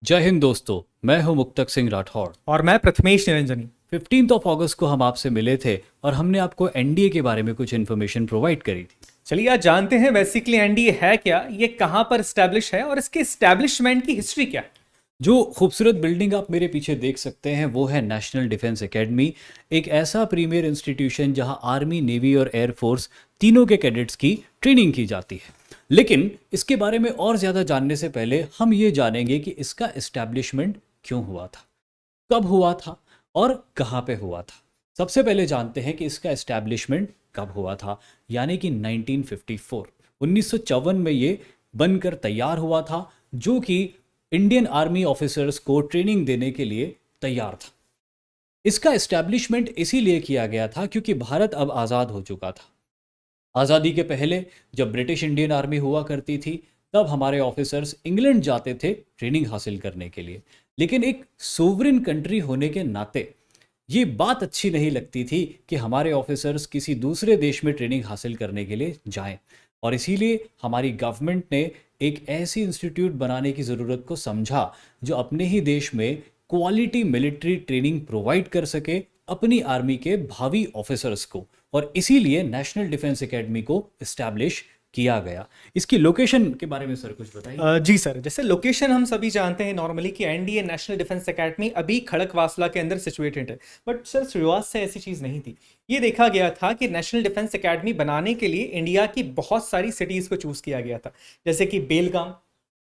जय हिंद दोस्तों। मैं हूं मुक्तक सिंह राठौड़। और मैं प्रथमेश निरंजनी। 15 अगस्त को हम आपसे मिले थे और हमने आपको एनडीए के बारे में कुछ इन्फॉर्मेशन प्रोवाइड करी थी। चलिए आज जानते हैं बेसिकली एनडीए है क्या, ये कहाँ पर स्टैब्लिश है और इसके स्टैब्लिशमेंट की हिस्ट्री क्या है। जो खूबसूरत बिल्डिंग आप मेरे पीछे देख सकते हैं वो है नेशनल डिफेंस एकेडमी, एक ऐसा प्रीमियर इंस्टीट्यूशन जहां आर्मी, नेवी और एयरफोर्स तीनों के कैडेट्स की ट्रेनिंग की जाती है। लेकिन इसके बारे में और ज़्यादा जानने से पहले हम ये जानेंगे कि इसका इस्टेब्लिशमेंट क्यों हुआ था, कब हुआ था और कहाँ पे हुआ था। सबसे पहले जानते हैं कि इसका एस्टैब्लिशमेंट कब हुआ था, यानी कि 1954 1954 में ये बनकर तैयार हुआ था, जो कि इंडियन आर्मी ऑफिसर्स को ट्रेनिंग देने के लिए तैयार था। इसका एस्टैब्लिशमेंट इसीलिए किया गया था क्योंकि भारत अब आज़ाद हो चुका था। आज़ादी के पहले जब ब्रिटिश इंडियन आर्मी हुआ करती थी तब हमारे ऑफिसर्स इंग्लैंड जाते थे ट्रेनिंग हासिल करने के लिए। लेकिन एक सोवरेन कंट्री होने के नाते ये बात अच्छी नहीं लगती थी कि हमारे ऑफिसर्स किसी दूसरे देश में ट्रेनिंग हासिल करने के लिए जाएं, और इसीलिए हमारी गवर्नमेंट ने एक ऐसी इंस्टीट्यूट बनाने की ज़रूरत को समझा जो अपने ही देश में क्वालिटी मिलिट्री ट्रेनिंग प्रोवाइड कर सके अपनी आर्मी के भावी ऑफिसर्स को, और इसीलिए नेशनल डिफेंस एकेडमी को इस्टेब्लिश किया गया। इसकी लोकेशन के बारे में सर कुछ बताइए। जी सर, जैसे लोकेशन हम सभी जानते हैं नॉर्मली कि एनडीए नेशनल डिफेंस एकेडमी अभी खड़कवासला के अंदर सिचुएटेड है। बट सर शुरुआत से ऐसी चीज़ नहीं थी। ये देखा गया था कि नेशनल डिफेंस एकेडमी बनाने के लिए इंडिया की बहुत सारी सिटीज़ को चूज़ किया गया था, जैसे कि बेलगाम,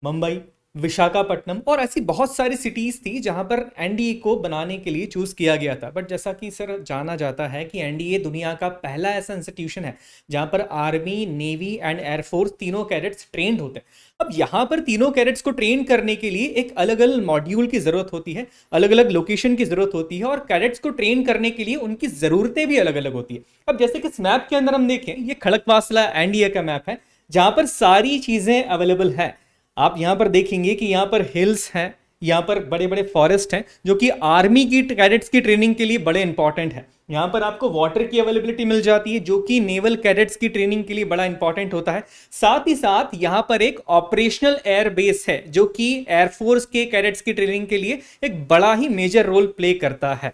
मुंबई, विशाखापट्टनम और ऐसी बहुत सारी सिटीज़ थी जहां पर एनडीए को बनाने के लिए चूज़ किया गया था। बट जैसा कि सर जाना जाता है कि एनडीए दुनिया का पहला ऐसा इंस्टीट्यूशन है जहां पर आर्मी, नेवी एंड एयरफोर्स तीनों कैडेट्स ट्रेंड होते हैं। अब यहाँ पर तीनों कैडेट्स को ट्रेन करने के लिए एक अलग अलग मॉड्यूल की ज़रूरत होती है, अलग अलग लोकेशन की ज़रूरत होती है, और कैडेट्स को ट्रेन करने के लिए उनकी ज़रूरतें भी अलग अलग होती है। अब जैसे कि इस मैप के अंदर हम देखें, ये खड़कवासला एनडीए का मैप है जहां पर सारी चीज़ें अवेलेबल है। आप यहाँ पर देखेंगे कि यहाँ पर हिल्स हैं, यहाँ पर बड़े बड़े फॉरेस्ट हैं जो कि आर्मी की कैडेट्स की ट्रेनिंग के लिए बड़े इंपॉर्टेंट है। यहाँ पर आपको वाटर की अवेलेबिलिटी मिल जाती है जो कि नेवल कैडेट्स की ट्रेनिंग के लिए बड़ा इंपॉर्टेंट होता है। साथ ही साथ यहाँ पर एक ऑपरेशनल एयर बेस है जो कि एयरफोर्स के कैडेट्स की ट्रेनिंग के लिए एक बड़ा ही मेजर रोल प्ले करता है।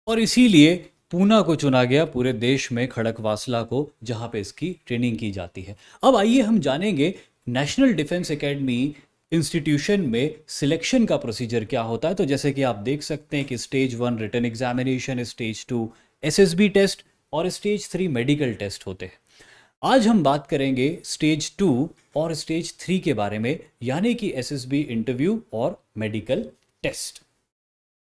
और इसीलिए पूना को चुना गया पूरे देश में खड़कवासला को, जहां पे इसकी ट्रेनिंग की जाती है। अब आइए हम जानेंगे नेशनल डिफेंस एकेडमी इंस्टीट्यूशन में सिलेक्शन का प्रोसीजर क्या होता है। तो जैसे कि आप देख सकते हैं कि stage 1 written examination, stage 2 SSB test और स्टेज 3 मेडिकल टेस्ट होते हैं। आज हम बात करेंगे स्टेज 2 और स्टेज 3 के बारे में, यानी कि एसएसबी इंटरव्यू और मेडिकल टेस्ट।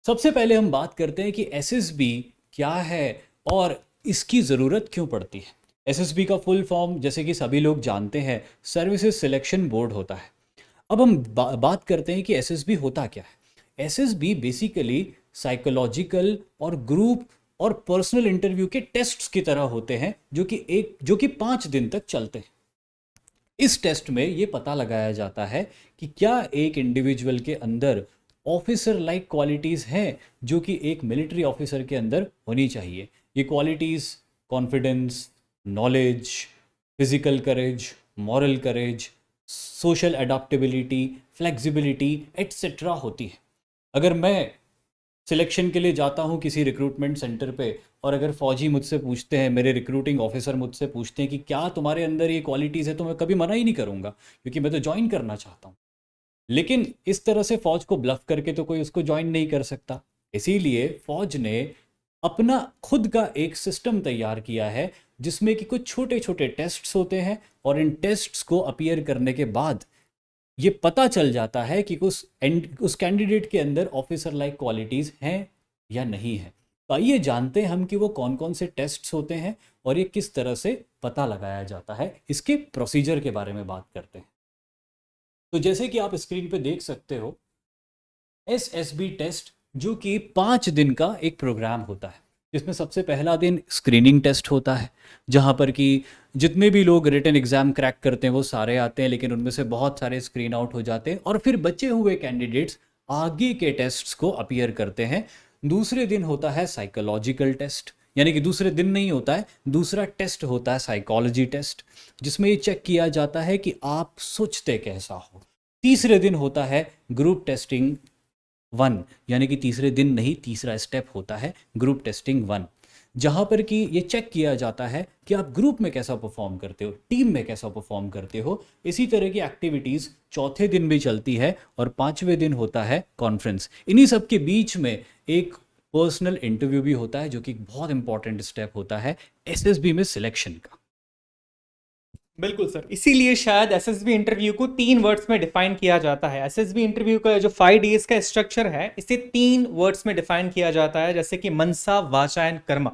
सबसे पहले हम बात करते हैं कि एसएसबी क्या है और इसकी ज़रूरत क्यों पड़ती है। एसएसबी का फुल फॉर्म जैसे कि सभी लोग जानते हैं सर्विसेज सिलेक्शन बोर्ड होता है। अब हम बात करते हैं कि एसएसबी होता क्या है। एसएसबी बेसिकली साइकोलॉजिकल और ग्रुप और पर्सनल इंटरव्यू के टेस्ट्स की तरह होते हैं जो कि 5 दिन तक चलते हैं। इस टेस्ट में ये पता लगाया जाता है कि क्या एक इंडिविजुअल के अंदर ऑफिसर लाइक क्वालिटीज़ हैं जो कि एक मिलिट्री ऑफिसर के अंदर होनी चाहिए। ये qualities confidence, knowledge, physical courage, moral courage, social adaptability, flexibility etcetera होती है। अगर मैं सिलेक्शन के लिए जाता हूँ किसी रिक्रूटमेंट सेंटर पे, और अगर फौजी मुझसे पूछते हैं, मेरे रिक्रूटिंग ऑफिसर मुझसे पूछते हैं कि क्या तुम्हारे अंदर ये क्वालिटीज़ है, तो मैं कभी मना ही नहीं करूँगा क्योंकि मैं तो ज्वाइन करना चाहता हूँ। लेकिन इस तरह से फौज को ब्लफ करके तो कोई उसको ज्वाइन नहीं कर सकता। इसीलिए फौज ने अपना खुद का एक सिस्टम तैयार किया है जिसमें कि कुछ छोटे छोटे टेस्ट्स होते हैं, और इन टेस्ट्स को अपीयर करने के बाद ये पता चल जाता है कि उस कैंडिडेट के अंदर ऑफिसर लाइक क्वालिटीज़ हैं या नहीं है। तो आइए जानते हैं हम कि वो कौन कौन से टेस्ट्स होते हैं और ये किस तरह से पता लगाया जाता है। इसके प्रोसीजर के बारे में बात करते हैं। तो जैसे कि आप स्क्रीन पे देख सकते हो, एसएसबी टेस्ट जो कि 5 दिन का एक प्रोग्राम होता है, जिसमें सबसे पहला दिन स्क्रीनिंग टेस्ट होता है, जहां पर कि जितने भी लोग रिटन एग्जाम क्रैक करते हैं वो सारे आते हैं, लेकिन उनमें से बहुत सारे स्क्रीन आउट हो जाते हैं और फिर बचे हुए कैंडिडेट्स आगे के टेस्ट्स को अपीयर करते हैं। दूसरे दिन होता है साइकोलॉजिकल टेस्ट, यानी कि दूसरे दिन नहीं होता है, दूसरा टेस्ट होता है साइकोलॉजी टेस्ट, जिसमें ये चेक किया जाता है कि आप सोचते कैसा हो, तीसरे दिन होता है ग्रुप टेस्टिंग 1, यानी कि तीसरे दिन नहीं, तीसरा स्टेप होता है ग्रुप टेस्टिंग 1, जहाँ पर कि ये चेक किया जाता है कि आप ग्रुप में कैसा परफॉर्म करते हो, टीम में कैसा परफॉर्म करते हो। इसी तरह की एक्टिविटीज़ चौथे दिन भी चलती है और पांचवें दिन होता है कॉन्फ्रेंस। इन्हीं सब के बीच में एक पर्सनल इंटरव्यू भी होता है, जो कि एक बहुत इंपॉर्टेंट स्टेप होता है एसएसबी में सिलेक्शन का। बिल्कुल सर, इसीलिए शायद एसएसबी इंटरव्यू को 3 वर्ड्स में डिफाइन किया जाता है। एसएसबी इंटरव्यू का जो 5 डेज का स्ट्रक्चर है, इसे 3 वर्ड्स में डिफाइन किया जाता है, जैसे कि मनसा, वाचा एंड कर्मा।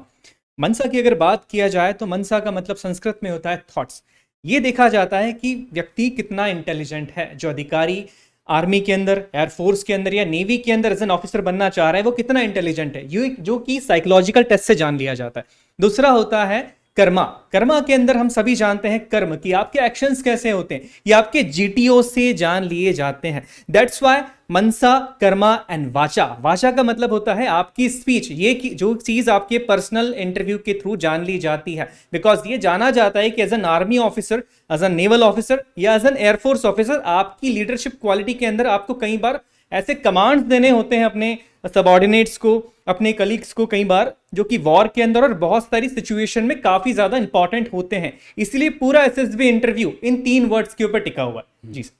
मनसा की अगर बात किया जाए तो मनसा का मतलब संस्कृत में होता है थॉट्स। ये देखा जाता है कि व्यक्ति कितना इंटेलिजेंट है। जो अधिकारी आर्मी के अंदर, एयरफोर्स के अंदर या नेवी के अंदर एज एन ऑफिसर बनना चाह रहा है, वो कितना इंटेलिजेंट है, ये जो कि साइकोलॉजिकल टेस्ट से जान लिया जाता है। दूसरा होता है कर्मा। कर्मा के अंदर हम सभी जानते हैं कर्म कि आपके एक्शंस कैसे होते हैं, ये आपके जीटीओ से जान लिए जाते हैं। That's why Mansa, Karma and वाचा। वाचा का मतलब होता है आपकी स्पीच, ये कि जो चीज आपके पर्सनल इंटरव्यू के थ्रू जान ली जाती है। बिकॉज ये जाना जाता है कि as an army officer, as an naval officer या एज एन एयरफोर्स ऑफिसर, आपकी लीडरशिप क्वालिटी के अंदर आपको कई बार ऐसे कमांड्स देने होते हैं अपने सबऑर्डिनेट्स को, अपने कलीग्स को, कई बार जो कि वॉर के अंदर और बहुत सारी सिचुएशन में काफी ज्यादा इंपॉर्टेंट होते हैं। इसलिए पूरा एसएसबी इंटरव्यू इन 3 वर्ड्स के ऊपर टिका हुआ है। जी सर,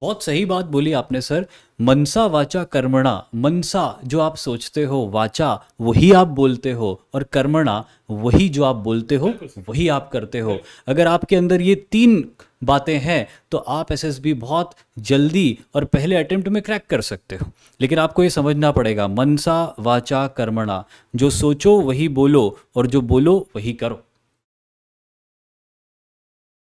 बहुत सही बात बोली आपने सर। मनसा वाचा कर्मणा, मनसा जो आप सोचते हो, वाचा वही आप बोलते हो, और कर्मणा वही जो आप बोलते हो वही आप करते हो। अगर आपके अंदर ये 3 बातें हैं तो आप एसएसबी बहुत जल्दी और पहले अटेम्प्ट में क्रैक कर सकते हो। लेकिन आपको ये समझना पड़ेगा, मनसा वाचा कर्मणा, जो सोचो वही बोलो और जो बोलो वही करो।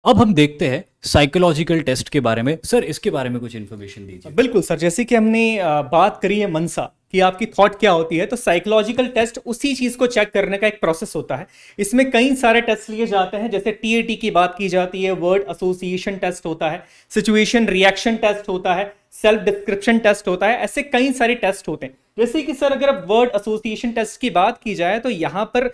अब हम देखते हैं साइकोलॉजिकल टेस्ट के बारे में। सर, इसके बारे में कुछ इन्फॉर्मेशन दीजिए। बिल्कुल सर, जैसे कि हमने बात करी है मनसा कि आपकी थॉट क्या होती है, तो साइकोलॉजिकल टेस्ट उसी चीज को चेक करने का एक प्रोसेस होता है। इसमें कई सारे टेस्ट लिए जाते हैं, जैसे टीएटी की बात की जाती है, वर्ड एसोसिएशन टेस्ट होता है, सिचुएशन रिएक्शन टेस्ट होता है, सेल्फ डिस्क्रिप्शन टेस्ट होता है। ऐसे कई सारे टेस्ट होते हैं। जैसे कि सर अगर अब वर्ड एसोसिएशन टेस्ट की बात की जाए तो यहां पर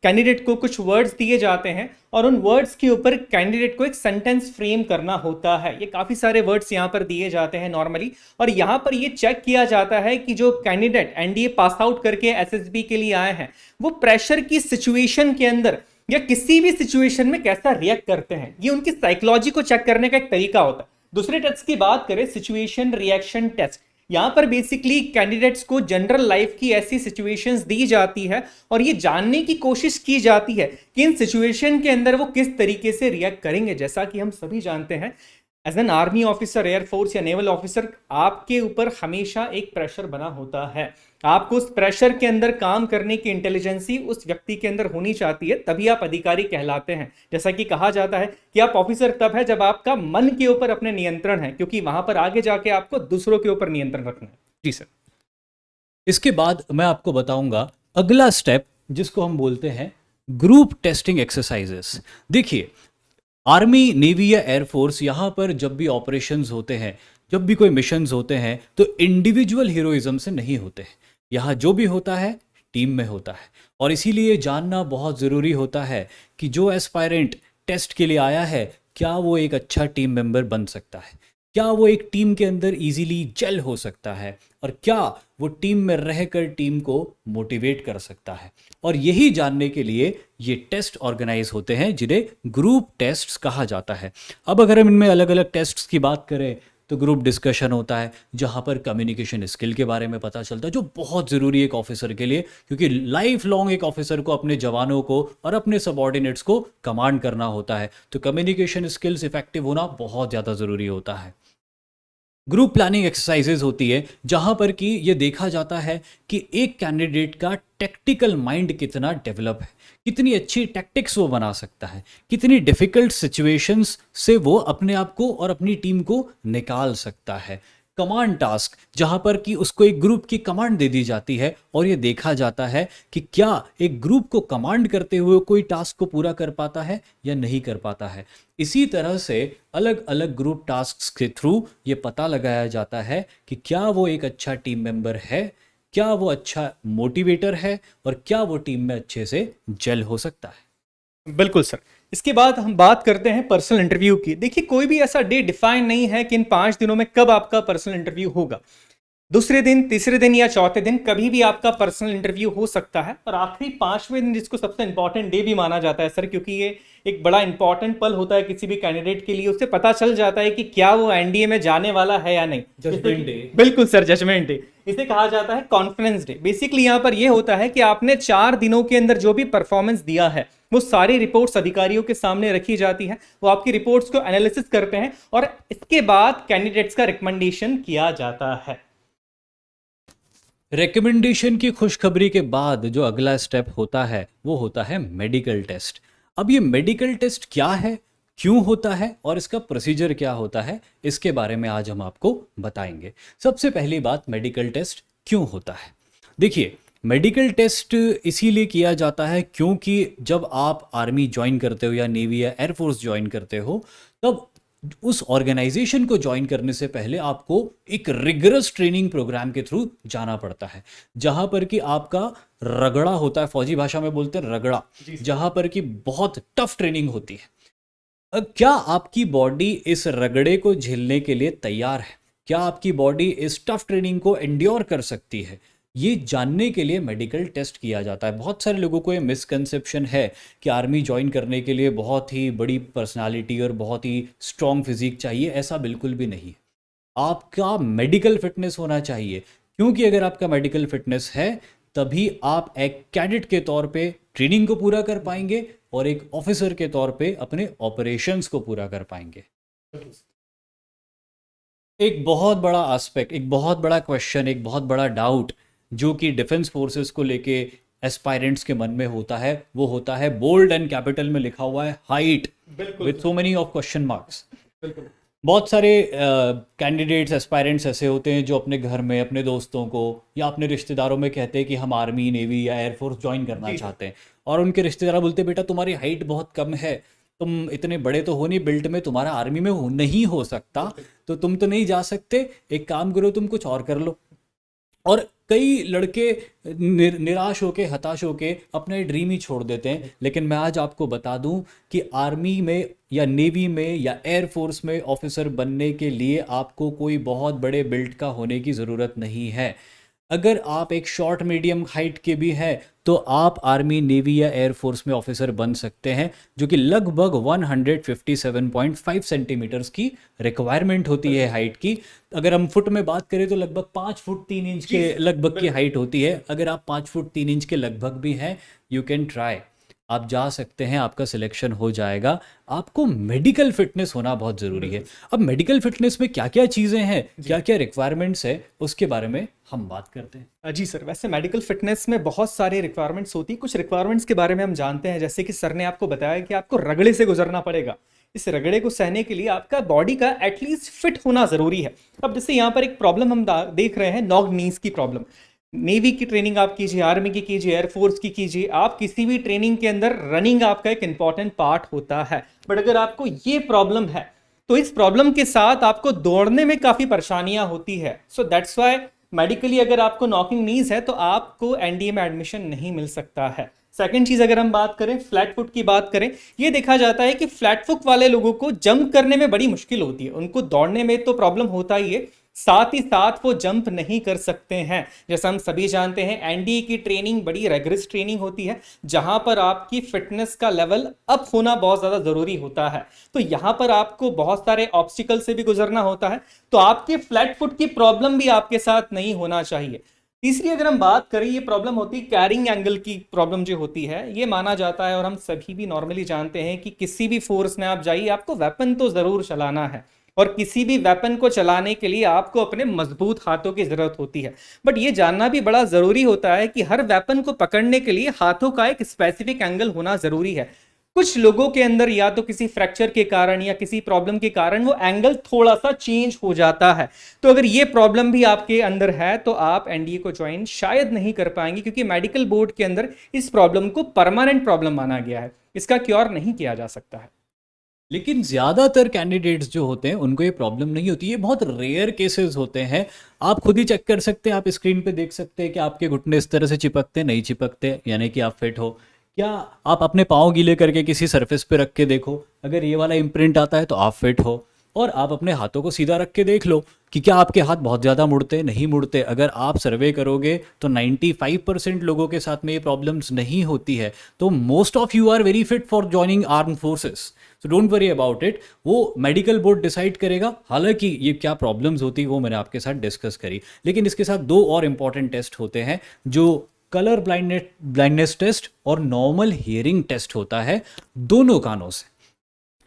कैंडिडेट को कुछ वर्ड्स दिए जाते हैं और उन वर्ड्स के ऊपर कैंडिडेट को एक सेंटेंस फ्रेम करना होता है। ये काफी सारे वर्ड्स यहाँ पर दिए जाते हैं नॉर्मली, और यहाँ पर ये चेक किया जाता है कि जो कैंडिडेट एनडीए पास आउट करके एसएसबी के लिए आए हैं, वो प्रेशर की सिचुएशन के अंदर या किसी भी सिचुएशन में कैसा रिएक्ट करते हैं। ये उनकी साइकोलॉजी को चेक करने का एक तरीका होता है। दूसरे टेस्ट की बात करें, सिचुएशन रिएक्शन टेस्ट, यहां पर बेसिकली कैंडिडेट्स को जनरल लाइफ की ऐसी सिचुएशंस दी जाती है और ये जानने की कोशिश की जाती है कि इन सिचुएशन के अंदर वो किस तरीके से रिएक्ट करेंगे। जैसा कि हम सभी जानते हैं, as an army officer, air force या नेवल ऑफिसर, आपके ऊपर हमेशा एक प्रेशर बना होता है। आपको उस प्रेशर के अंदर काम करने की इंटेलिजेंसी उस व्यक्ति के अंदर होनी चाहती है, तभी आप अधिकारी कहलाते हैं। जैसा कि कहा जाता है कि आप ऑफिसर तब है जब आपका मन के ऊपर अपने नियंत्रण है, क्योंकि वहां पर आगे जाके आपको दूसरों के ऊपर नियंत्रण रखना है। जी सर। इसके बाद मैं आपको बताऊंगा अगला स्टेप, जिसको हम बोलते हैं ग्रुप टेस्टिंग एक्सरसाइजेस। देखिए, आर्मी, नेवी या एयरफोर्स, यहाँ पर जब भी ऑपरेशंस होते हैं, जब भी कोई मिशंस होते हैं, तो इंडिविजुअल हीरोइज्म से नहीं होते हैं। यहाँ जो भी होता है टीम में होता है। और इसीलिए जानना बहुत ज़रूरी होता है कि जो एस्पायरेंट टेस्ट के लिए आया है, क्या वो एक अच्छा टीम मेंबर बन सकता है, क्या वो एक टीम के अंदर इजीली जेल हो सकता है, और क्या वो टीम में रहकर टीम को मोटिवेट कर सकता है। और यही जानने के लिए ये टेस्ट ऑर्गेनाइज होते हैं, जिन्हें ग्रुप टेस्ट्स कहा जाता है। अब अगर हम इनमें अलग अलग टेस्ट्स की बात करें तो ग्रुप डिस्कशन होता है, जहाँ पर कम्युनिकेशन स्किल के बारे में पता चलता है, जो बहुत ज़रूरी है एक ऑफिसर के लिए, क्योंकि लाइफ लॉन्ग एक ऑफिसर को अपने जवानों को और अपने सबऑर्डिनेट्स को कमांड करना होता है। तो कम्युनिकेशन स्किल्स इफेक्टिव होना बहुत ज़्यादा ज़रूरी होता है। ग्रुप प्लानिंग एक्सरसाइजेज होती है, जहां पर कि ये देखा जाता है कि एक कैंडिडेट का टैक्टिकल माइंड कितना डेवलप है, कितनी अच्छी टैक्टिक्स वो बना सकता है, कितनी डिफिकल्ट सिचुएशंस से वो अपने आप को और अपनी टीम को निकाल सकता है। कमांड टास्क, जहां पर कि उसको एक ग्रुप की कमांड दे दी जाती है और ये देखा जाता है कि क्या एक ग्रुप को कमांड करते हुए कोई टास्क को पूरा कर पाता है या नहीं कर पाता है। इसी तरह से अलग अलग ग्रुप टास्क्स के थ्रू ये पता लगाया जाता है कि क्या वो एक अच्छा टीम मेंबर है, क्या वो अच्छा मोटिवेटर है, और क्या वो टीम में अच्छे से जेल हो सकता है। बिल्कुल सर, इसके बाद हम बात करते हैं पर्सनल इंटरव्यू की। देखिए, कोई भी ऐसा डे डिफाइन नहीं है कि इन 5 दिनों में कब आपका पर्सनल इंटरव्यू होगा। दूसरे दिन, तीसरे दिन या चौथे दिन कभी भी आपका पर्सनल इंटरव्यू हो सकता है। और आखिरी 5वें दिन, जिसको सबसे इंपॉर्टेंट डे भी माना जाता है सर, क्योंकि ये एक बड़ा इंपॉर्टेंट पल होता है किसी भी कैंडिडेट के लिए। उससे पता चल जाता है कि क्या वो एनडीए में जाने वाला है या नहीं। Judgement day. बिल्कुल सर, जजमेंट डे। इसे कहा जाता है कॉन्फिडेंस डे। बेसिकली यहाँ पर यह होता है कि आपने 4 दिनों के अंदर जो भी परफॉर्मेंस दिया है वो सारी रिपोर्ट्स अधिकारियों के सामने रखी जाती है। वो आपकी रिपोर्ट्स को एनालिसिस करते हैं और इसके बाद कैंडिडेट्स का रिकमेंडेशन किया जाता है। रिकमेंडेशन की खुशखबरी के बाद जो अगला स्टेप होता है वो होता है मेडिकल टेस्ट। अब ये मेडिकल टेस्ट क्या है, क्यों होता है और इसका प्रोसीजर क्या होता है, इसके बारे में आज हम आपको बताएंगे। सबसे पहली बात, मेडिकल टेस्ट क्यों होता है। देखिए, मेडिकल टेस्ट इसीलिए किया जाता है क्योंकि जब आप आर्मी ज्वाइन करते हो या नेवी या एयरफोर्स ज्वाइन करते हो, तब उस ऑर्गेनाइजेशन को ज्वाइन करने से पहले आपको एक रिगरस ट्रेनिंग प्रोग्राम के थ्रू जाना पड़ता है, जहां पर कि आपका रगड़ा होता है। फौजी भाषा में बोलते हैं रगड़ा, जहां पर कि बहुत टफ ट्रेनिंग होती है। अब क्या आपकी बॉडी इस रगड़े को झेलने के लिए तैयार है? क्या आपकी बॉडी इस टफ ट्रेनिंग को एंड्योर कर सकती है? ये जानने के लिए मेडिकल टेस्ट किया जाता है। बहुत सारे लोगों को ये मिसकंसेप्शन है कि आर्मी ज्वाइन करने के लिए बहुत ही बड़ी पर्सनालिटी और बहुत ही स्ट्रॉन्ग फिजिक चाहिए। ऐसा बिल्कुल भी नहीं है। आपका मेडिकल फिटनेस होना चाहिए, क्योंकि अगर आपका मेडिकल फिटनेस है तभी आप एक कैडेट के तौर पे ट्रेनिंग को पूरा कर पाएंगे और एक ऑफिसर के तौर पे अपने ऑपरेशंस को पूरा कर पाएंगे। एक बहुत बड़ा एस्पेक्ट, एक बहुत बड़ा क्वेश्चन, एक बहुत बड़ा डाउट जो कि डिफेंस फोर्सेस को लेके एस्पायरेंट्स के मन में होता है, वो होता है बोल्ड एंड कैपिटल में लिखा हुआ है height with so many of question marks. बहुत सारे कैंडिडेट्स, एस्पायरेंट्स ऐसे होते हैं जो अपने घर में अपने दोस्तों को या अपने रिश्तेदारों में कहते हैं कि हम आर्मी, नेवी या एयरफोर्स ज्वाइन करना चाहते हैं, और उनके रिश्तेदार बोलते हैं बेटा तुम्हारी हाइट बहुत कम है, तुम इतने बड़े तो हो नहीं, बिल्ट में तुम्हारा आर्मी में नहीं हो सकता, तो तुम तो नहीं जा सकते, एक काम करो तुम कुछ और कर लो। और कई लड़के निराश होके, हताश होके अपने ड्रीम ही छोड़ देते हैं। लेकिन मैं आज आपको बता दूं कि आर्मी में या नेवी में या एयरफोर्स में ऑफिसर बनने के लिए आपको कोई बहुत बड़े बिल्ड का होने की ज़रूरत नहीं है। अगर आप एक शॉर्ट मीडियम हाइट के भी हैं तो आप आर्मी, नेवी या एयरफोर्स में ऑफिसर बन सकते हैं, जो कि लगभग 157.5 सेंटीमीटर्स की रिक्वायरमेंट होती है हाइट की। अगर हम फुट में बात करें तो लगभग 5 फुट 3 इंच के लगभग की हाइट होती है। अगर आप 5 फुट 3 इंच के लगभग भी हैं, यू कैन ट्राई, आप जा सकते हैं, आपका सिलेक्शन हो जाएगा। आपको मेडिकल फिटनेस होना बहुत ज़रूरी है। अब मेडिकल फिटनेस में क्या क्या चीज़ें हैं, क्या क्या रिक्वायरमेंट्स है, उसके बारे में हम बात करते हैं। जी सर, वैसे मेडिकल फिटनेस में बहुत सारी रिक्वायरमेंट्स होती है। कुछ रिक्वायरमेंट्स के बारे में हम जानते हैं, जैसे कि सर ने आपको बताया कि आपको रगड़े से गुजरना पड़ेगा। इस रगड़े को सहने के लिए आपका बॉडी का एटलीस्ट फिट होना ज़रूरी है। अब जैसे यहाँ पर एक प्रॉब्लम हम देख रहे हैं, नॉग नीज की प्रॉब्लम। नेवी की ट्रेनिंग आप कीजिए, आर्मी की कीजिए, एयरफोर्स की कीजिए, आप किसी भी ट्रेनिंग के अंदर रनिंग आपका एक इंपॉर्टेंट पार्ट होता है। बट अगर आपको ये प्रॉब्लम है तो इस प्रॉब्लम के साथ आपको दौड़ने में काफ़ी परेशानियां होती है। सो दैट्स वाई मेडिकली अगर आपको नॉकिंग नीज है तो आपको एनडीए में एडमिशन नहीं मिल सकता है। सेकंड चीज़, अगर हम बात करें फ्लैट फुट की बात करें, ये देखा जाता है कि फ्लैट फुट वाले लोगों को जंप करने में बड़ी मुश्किल होती है। उनको दौड़ने में तो प्रॉब्लम होता ही है, साथ ही साथ वो जंप नहीं कर सकते हैं। जैसा हम सभी जानते हैं, एनडीए की ट्रेनिंग बड़ी रेगरस ट्रेनिंग होती है, जहां पर आपकी फिटनेस का लेवल अप होना बहुत ज़्यादा ज़रूरी होता है। तो यहाँ पर आपको बहुत सारे ऑब्स्टिकल से भी गुजरना होता है, तो आपके फ्लैट फुट की प्रॉब्लम भी आपके साथ नहीं होना चाहिए। तीसरी अगर हम बात करें, ये प्रॉब्लम होती है कैरिंग एंगल की प्रॉब्लम जो होती है। ये माना जाता है और हम सभी भी नॉर्मली जानते हैं कि किसी भी फोर्स में आप जाइए, आपको वेपन तो ज़रूर चलाना है, और किसी भी वेपन को चलाने के लिए आपको अपने मजबूत हाथों की जरूरत होती है। बट ये जानना भी बड़ा जरूरी होता है कि हर वेपन को पकड़ने के लिए हाथों का एक स्पेसिफिक एंगल होना जरूरी है। कुछ लोगों के अंदर या तो किसी फ्रैक्चर के कारण या किसी प्रॉब्लम के कारण वो एंगल थोड़ा सा चेंज हो जाता है। तो अगर ये प्रॉब्लम भी आपके अंदर है तो आप एनडीए को ज्वाइन शायद नहीं कर पाएंगे, क्योंकि मेडिकल बोर्ड के अंदर इस प्रॉब्लम को परमानेंट प्रॉब्लम माना गया है, इसका क्योर नहीं किया जा सकता है। लेकिन ज़्यादातर कैंडिडेट्स जो होते हैं उनको ये प्रॉब्लम नहीं होती, ये बहुत रेयर केसेस होते हैं। आप खुद ही चेक कर सकते हैं, आप स्क्रीन पे देख सकते हैं कि आपके घुटने इस तरह से चिपकते नहीं चिपकते, यानी कि आप फिट हो। क्या आप अपने पाँव गीले करके किसी सरफेस पे रख के देखो, अगर ये वाला इम्प्रिंट आता है तो आप फिट हो। और आप अपने हाथों को सीधा रख के देख लो कि क्या आपके हाथ बहुत ज़्यादा मुड़ते नहीं मुड़ते। अगर आप सर्वे करोगे तो 95% लोगों के साथ में ये प्रॉब्लम्स नहीं होती है। तो most of you are very fit for joining arm forces, so don't worry about it. वो मेडिकल बोर्ड डिसाइड करेगा। हालांकि ये क्या प्रॉब्लम्स होती वो मैंने आपके साथ डिस्कस करी, लेकिन इसके साथ दो और इम्पॉर्टेंट टेस्ट होते हैं जो कलर ब्लाइंडनेस टेस्ट और नॉर्मल हियरिंग टेस्ट होता है दोनों कानों से।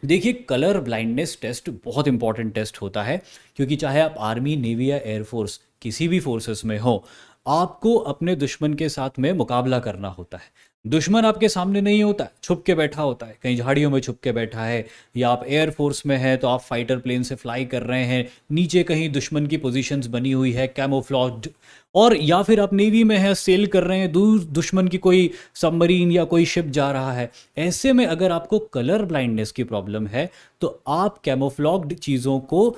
देखिए, कलर ब्लाइंडनेस टेस्ट बहुत इंपॉर्टेंट टेस्ट होता है, क्योंकि चाहे आप आर्मी, नेवी या एयरफोर्स किसी भी फोर्सेस में हो, आपको अपने दुश्मन के साथ में मुकाबला करना होता है। दुश्मन आपके सामने नहीं होता है, छुप के बैठा होता है, कहीं झाड़ियों में छुप के बैठा है, या आप एयरफोर्स में हैं तो आप फाइटर प्लेन से फ्लाई कर रहे हैं, नीचे कहीं दुश्मन की पोजीशंस बनी हुई है कैमोफ्लॉज्ड, और या फिर आप नेवी में हैं, सेल कर रहे हैं, दूर दुश्मन की कोई सबमरीन या कोई शिप जा रहा है। ऐसे में अगर आपको कलर ब्लाइंडनेस की प्रॉब्लम है तो आप कैमोफ्लॉग्ड चीज़ों को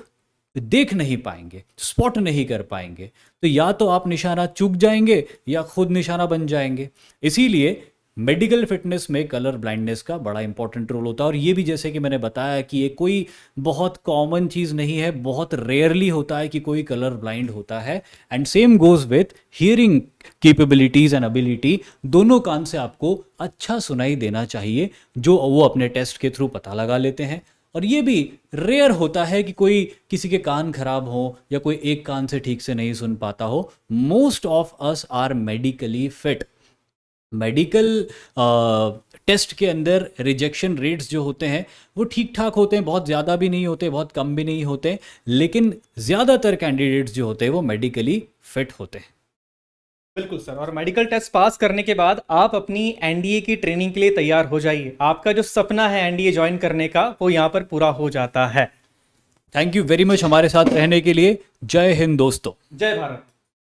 देख नहीं पाएंगे, स्पॉट नहीं कर पाएंगे। तो या तो आप निशाना चूक जाएंगे या खुद निशाना बन जाएंगे। इसीलिए मेडिकल फिटनेस में कलर ब्लाइंडनेस का बड़ा इंपॉर्टेंट रोल होता है। और ये भी जैसे कि मैंने बताया कि ये कोई बहुत कॉमन चीज़ नहीं है, बहुत रेयरली होता है कि कोई कलर ब्लाइंड होता है। And same goes with hearing capabilities and ability. दोनों कान से आपको अच्छा सुनाई देना चाहिए, जो वो अपने टेस्ट के थ्रू पता लगा लेते हैं। और ये भी रेयर होता है कि कोई किसी के कान खराब हो या कोई एक कान से ठीक से नहीं सुन पाता हो। Most of us are medically fit. Medical test के अंदर रिजेक्शन रेट्स जो होते हैं वो ठीक ठाक होते हैं, बहुत ज़्यादा भी नहीं होते, बहुत कम भी नहीं होते, लेकिन ज़्यादातर कैंडिडेट्स जो होते हैं वो मेडिकली फिट होते हैं। बिल्कुल सर। और मेडिकल टेस्ट पास करने के बाद आप अपनी एनडीए की ट्रेनिंग के लिए तैयार हो जाइए। आपका जो सपना है एनडीए ज्वाइन करने का वो यहाँ पर पूरा हो जाता है। थैंक यू वेरी मच हमारे साथ रहने के लिए। जय हिंद दोस्तों। जय भारत।